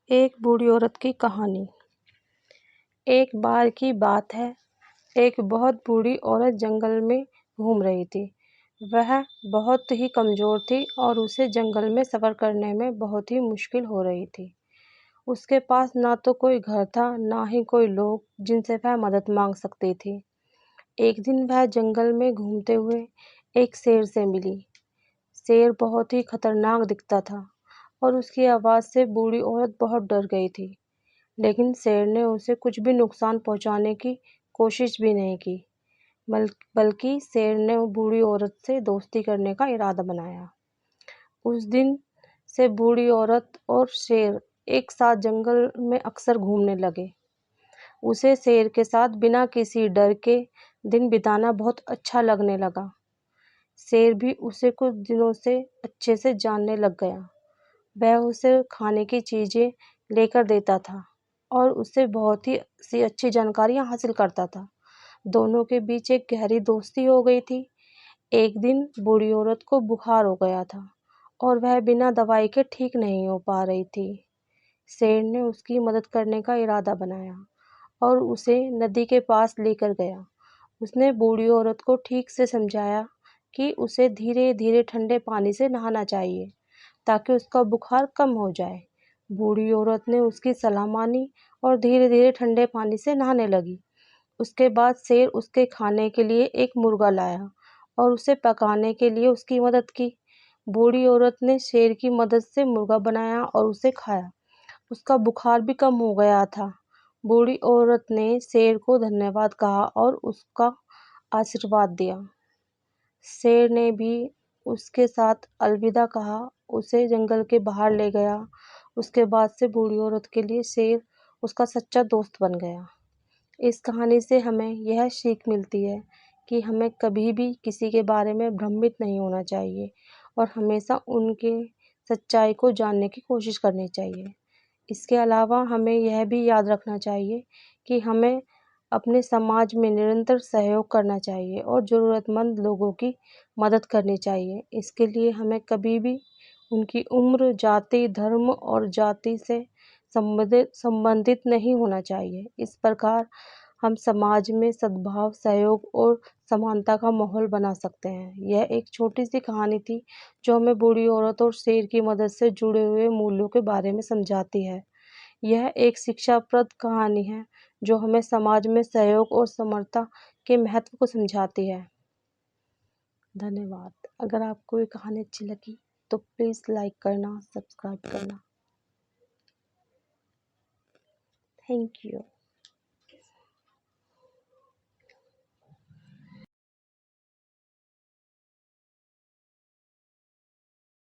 एक बूढ़ी औरत की कहानी। एक बार की बात है, एक बहुत बूढ़ी औरत जंगल में घूम रही थी। वह बहुत ही कमज़ोर थी और उसे जंगल में सफ़र करने में बहुत ही मुश्किल हो रही थी। उसके पास ना तो कोई घर था, ना ही कोई लोग जिनसे वह मदद मांग सकती थी। एक दिन वह जंगल में घूमते हुए एक शेर से मिली। शेर बहुत ही खतरनाक दिखता था और उसकी आवाज़ से बूढ़ी औरत बहुत डर गई थी। लेकिन शेर ने उसे कुछ भी नुकसान पहुंचाने की कोशिश भी नहीं की, बल्कि शेर ने बूढ़ी औरत से दोस्ती करने का इरादा बनाया। उस दिन से बूढ़ी औरत और शेर एक साथ जंगल में अक्सर घूमने लगे। उसे शेर के साथ बिना किसी डर के दिन बिताना बहुत अच्छा लगने लगा। शेर भी उसे कुछ दिनों से अच्छे से जानने लग गया। वह उसे खाने की चीज़ें लेकर देता था और उससे बहुत ही सी अच्छी जानकारियाँ हासिल करता था। दोनों के बीच एक गहरी दोस्ती हो गई थी। एक दिन बूढ़ी औरत को बुखार हो गया था और वह बिना दवाई के ठीक नहीं हो पा रही थी। शेर ने उसकी मदद करने का इरादा बनाया और उसे नदी के पास लेकर गया। उसने बूढ़ी औरत को ठीक से समझाया कि उसे धीरे धीरे ठंडे पानी से नहाना चाहिए ताकि उसका बुखार कम हो जाए। बूढ़ी औरत ने उसकी सलाह मानी और धीरे धीरे ठंडे पानी से नहाने लगी। उसके बाद शेर उसके खाने के लिए एक मुर्गा लाया और उसे पकाने के लिए उसकी मदद की। बूढ़ी औरत ने शेर की मदद से मुर्गा बनाया और उसे खाया। उसका बुखार भी कम हो गया था। बूढ़ी औरत ने शेर को धन्यवाद कहा और उसका आशीर्वाद दिया। शेर ने भी उसके साथ अलविदा कहा, उसे जंगल के बाहर ले गया। उसके बाद से बूढ़ी औरत के लिए शेर उसका सच्चा दोस्त बन गया। इस कहानी से हमें यह सीख मिलती है कि हमें कभी भी किसी के बारे में भ्रमित नहीं होना चाहिए और हमेशा उनके सच्चाई को जानने की कोशिश करनी चाहिए। इसके अलावा हमें यह भी याद रखना चाहिए कि हमें अपने समाज में निरंतर सहयोग करना चाहिए और ज़रूरतमंद लोगों की मदद करनी चाहिए। इसके लिए हमें कभी भी उनकी उम्र, जाति, धर्म और जाति से संबंधित नहीं होना चाहिए। इस प्रकार हम समाज में सद्भाव, सहयोग और समानता का माहौल बना सकते हैं। यह एक छोटी सी कहानी थी जो हमें बूढ़ी औरत और शेर की मदद से जुड़े हुए मूल्यों के बारे में समझाती है। यह एक शिक्षाप्रद कहानी है जो हमें समाज में सहयोग और समरसता के महत्व को समझाती है। धन्यवाद। अगर आपको ये कहानी अच्छी लगी तो प्लीज़ लाइक करना, सब्सक्राइब करना। Thank you.